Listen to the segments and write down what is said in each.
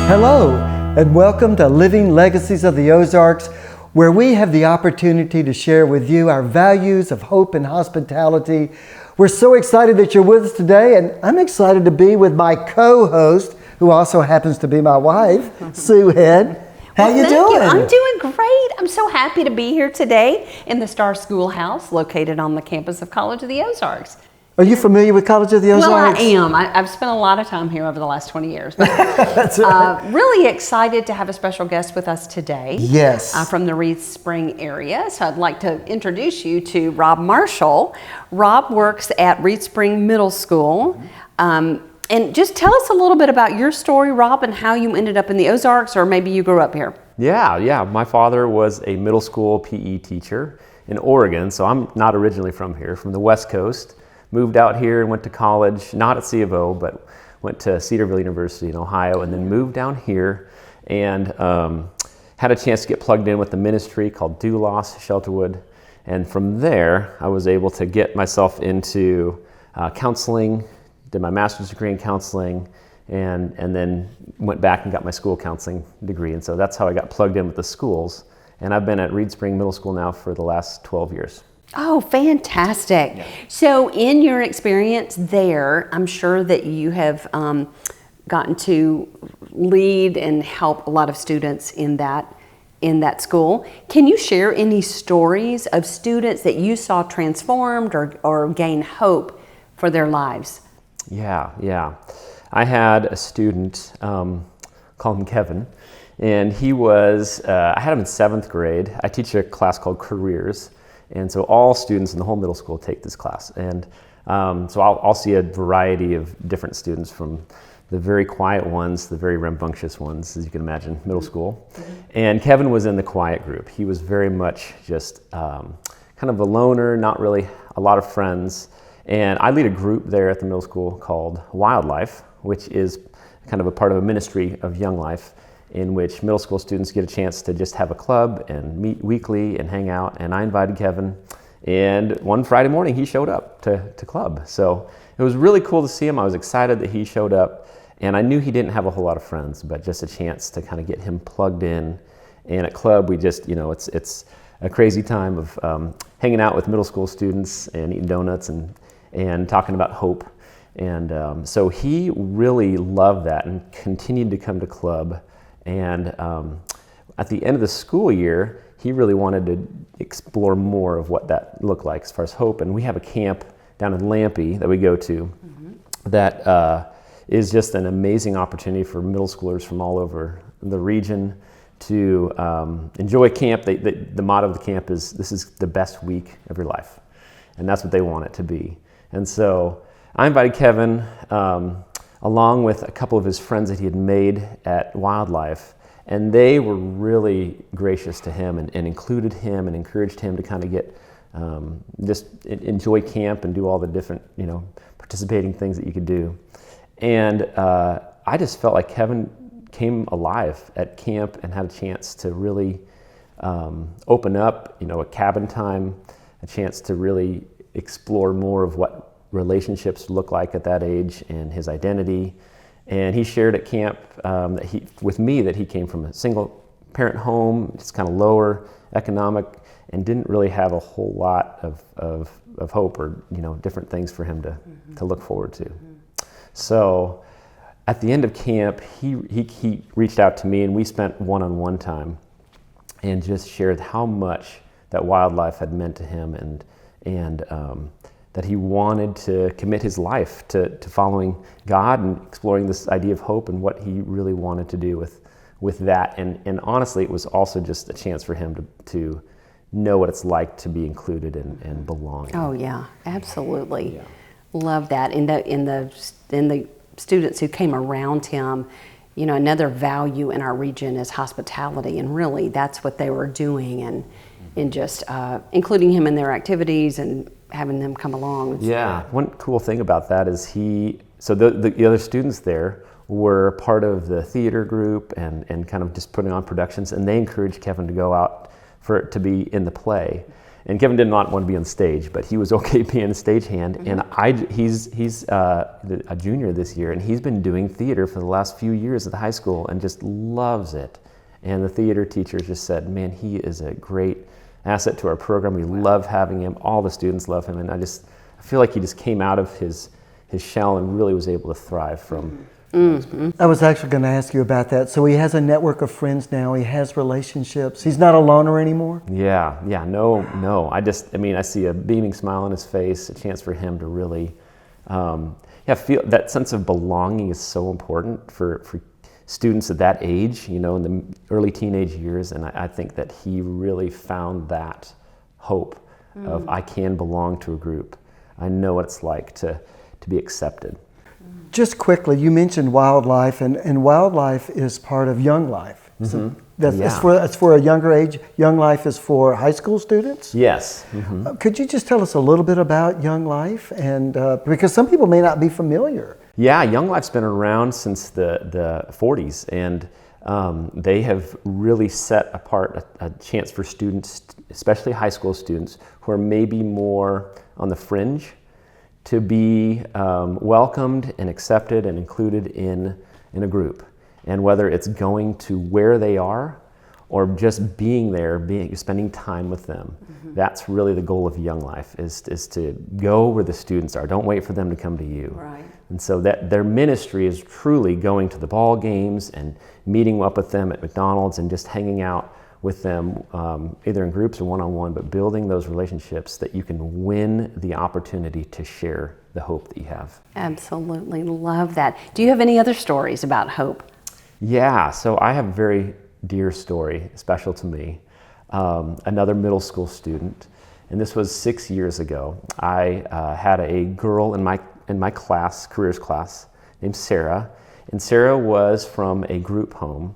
Hello, and welcome to Living Legacies of the Ozarks, where we have the opportunity to share with you our values of hope and hospitality. We're so excited that you're with us today, and I'm excited to be with my co-host, who also happens to be my wife, Sue Head. How you doing? I'm doing great. I'm so happy to be here today in the Star Schoolhouse located on the campus of College of the Ozarks. Are you familiar with College of the Ozarks? Well, I am. I've spent a lot of time here over the last 20 years. But, That's right. really excited to have a special guest with us today. Yes. From the Reed Spring area. So I'd like to introduce you to Rob Marshall. Rob works at Reed Spring Middle School. And just tell us a little bit about your story, Rob, and how you ended up in the Ozarks, or maybe you grew up here. Yeah. My father was a middle school PE teacher in Oregon, so I'm not originally from here, from the West Coast. Moved out here and went to college, not at C of O, but went to Cedarville University in Ohio, and then moved down here and had a chance to get plugged in with the ministry called Doulos Shelterwood. And from there, I was able to get myself into counseling, did my master's degree in counseling, and then went back and got my school counseling degree. And so that's how I got plugged in with the schools. And I've been at Reed Spring Middle School now for the last 12 years. Oh, fantastic. Yeah. So in your experience there, I'm sure that you have gotten to lead and help a lot of students in that school. Can you share any stories of students that you saw transformed or gain hope for their lives? Yeah. I had a student, call him Kevin, and he was, I had him in 7th grade. I teach a class called Careers. And so all students in the whole middle school take this class. And so I'll see a variety of different students, from the very quiet ones to the very rambunctious ones, as you can imagine, middle school. And Kevin was in the quiet group. He was very much just kind of a loner, not really a lot of friends. And I lead a group there at the middle school called Wyldlife, which is kind of a part of a ministry of Young Life, in which middle school students get a chance to just have a club and meet weekly and hang out. And I invited Kevin, and one Friday morning he showed up to club. So it was really cool to see him. I was excited that he showed up, and I knew he didn't have a whole lot of friends, but just a chance to kind of get him plugged in. And at club, we just, it's a crazy time of hanging out with middle school students and eating donuts and talking about hope. And so he really loved that and continued to come to club. And at the end of the school year, he really wanted to explore more of what that looked like as far as hope. And we have a camp down in Lampe that we go to that is just an amazing opportunity for middle schoolers from all over the region to enjoy camp. The motto of the camp is, "This is the best week of your life." And that's what they want it to be. And so I invited Kevin, along with a couple of his friends that he had made at Wyldlife, and they were really gracious to him and included him and encouraged him to kind of get just enjoy camp and do all the different participating things that you could do. And I just felt like Kevin came alive at camp and had a chance to really open up, a cabin time, a chance to really explore more of what relationships look like at that age and his identity. And he shared at camp with me that he came from a single parent home, just kind of lower economic, and didn't really have a whole lot of hope or different things for him to look forward to. So at the end of camp, he reached out to me, and we spent one-on-one time and just shared how much that Wyldlife had meant to him, and that he wanted to commit his life to following God and exploring this idea of hope and what he really wanted to do with that. And honestly, it was also just a chance for him to know what it's like to be included and belong. Oh yeah, absolutely. Yeah. Love that. In the students who came around him, another value in our region is hospitality, and really that's what they were doing, and just including him in their activities and having them come along. Yeah, one cool thing about that is the other students there were part of the theater group and kind of just putting on productions, and they encouraged Kevin to go out to be in the play. And Kevin did not want to be on stage, but he was okay being a stagehand. And he's a junior this year, and he's been doing theater for the last few years at the high school and just loves it. And the theater teacher just said, man, he is a great asset to our program. We love having him. All the students love him. And I feel like he just came out of his shell and really was able to thrive from. I was actually going to ask you about that. So he has a network of friends now. He has relationships. He's not a loner anymore? Yeah, no. I see a beaming smile on his face, a chance for him to really, feel that sense of belonging is so important for students at that age, in the early teenage years. And I think that he really found that hope of, I can belong to a group. I know what it's like to be accepted. Just quickly, you mentioned Wyldlife, and Wyldlife is part of Young Life. So it's for a younger age. Young Life is for high school students? Yes. Could you just tell us a little bit about Young Life? And because some people may not be familiar. Yeah, Young Life's been around since the 40s, and they have really set apart a chance for students, especially high school students, who are maybe more on the fringe, to be welcomed and accepted and included in a group. And whether it's going to where they are or just being there, spending time with them, that's really the goal of Young Life, is to go where the students are. Don't wait for them to come to you. Right. And so that their ministry is truly going to the ball games and meeting up with them at McDonald's and just hanging out with them, either in groups or one-on-one, but building those relationships that you can win the opportunity to share the hope that you have. Absolutely love that. Do you have any other stories about hope? Yeah, so I have a very dear story, special to me. Another middle school student, and this was 6 years ago. I had a girl in my class, careers class, named Sarah, and Sarah was from a group home,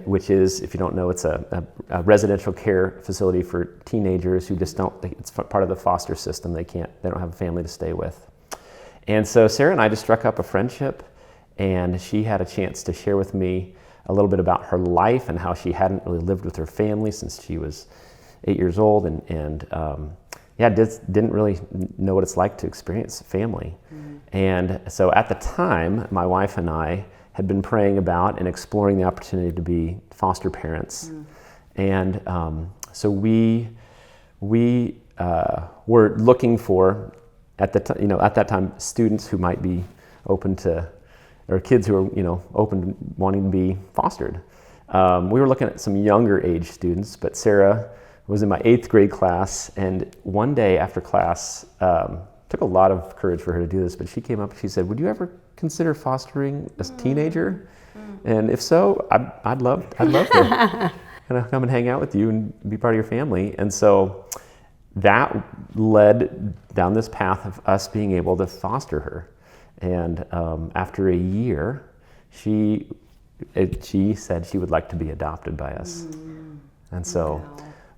which is, if you don't know, it's a residential care facility for teenagers who just it's part of the foster system. They don't have a family to stay with. And so Sarah and I just struck up a friendship, and she had a chance to share with me a little bit about her life and how she hadn't really lived with her family since she was 8 years old, and didn't really know what it's like to experience family. And so at the time, my wife and I had been praying about and exploring the opportunity to be foster parents. And so we were looking for, at that time, students who might be open to, or kids who are open to wanting to be fostered. We were looking at some younger age students, but Sarah was in my 8th grade class, and one day after class, took a lot of courage for her to do this, but she came up and she said, "Would you ever consider fostering a teenager? And if so, I'd love to kind of come and hang out with you and be part of your family." And so that led down this path of us being able to foster her. And after a year, she said she would like to be adopted by us. And so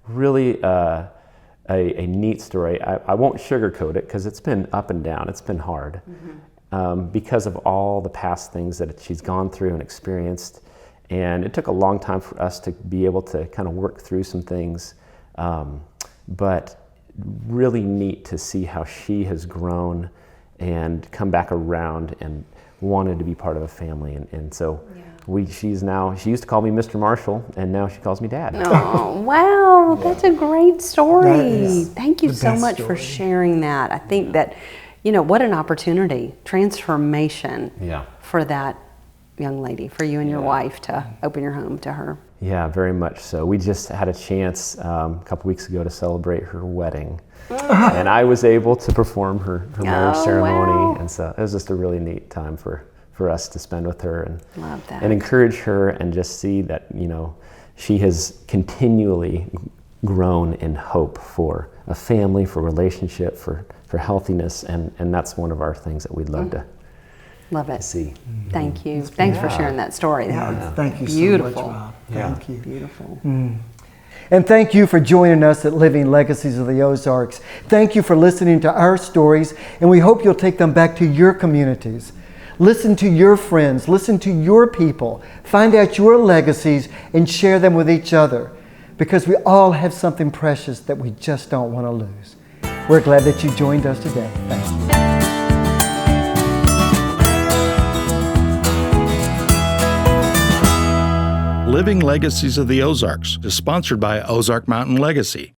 really a neat story. I won't sugarcoat it because it's been up and down. It's been hard because of all the past things that she's gone through and experienced. And it took a long time for us to be able to kind of work through some things. But really neat to see how she has grown and come back around and wanted to be part of a family. And so she used to call me Mr. Marshall, and now she calls me Dad. Oh, wow. That's a great story. That Thank you so much for sharing that. I think that, what an opportunity, transformation for that young lady, for you and your wife to open your home to her. Yeah, very much so. We just had a chance a couple weeks ago to celebrate her wedding. And I was able to perform her marriage ceremony. Wow. And so it was just a really neat time for us to spend with her and encourage her, and just see that, she has continually grown in hope for a family, for relationship, for healthiness. And that's one of our things that we'd love to see. Thank you. Thanks for sharing that story. Thank you Beautiful. so much, Rob. Thank you. Beautiful. And thank you for joining us at Living Legacies of the Ozarks. Thank you for listening to our stories, and we hope you'll take them back to your communities. Listen to your friends, listen to your people, find out your legacies, and share them with each other. because we all have something precious that we just don't want to lose. We're glad that you joined us today. Thank you. Living Legacies of the Ozarks is sponsored by Ozark Mountain Legacy,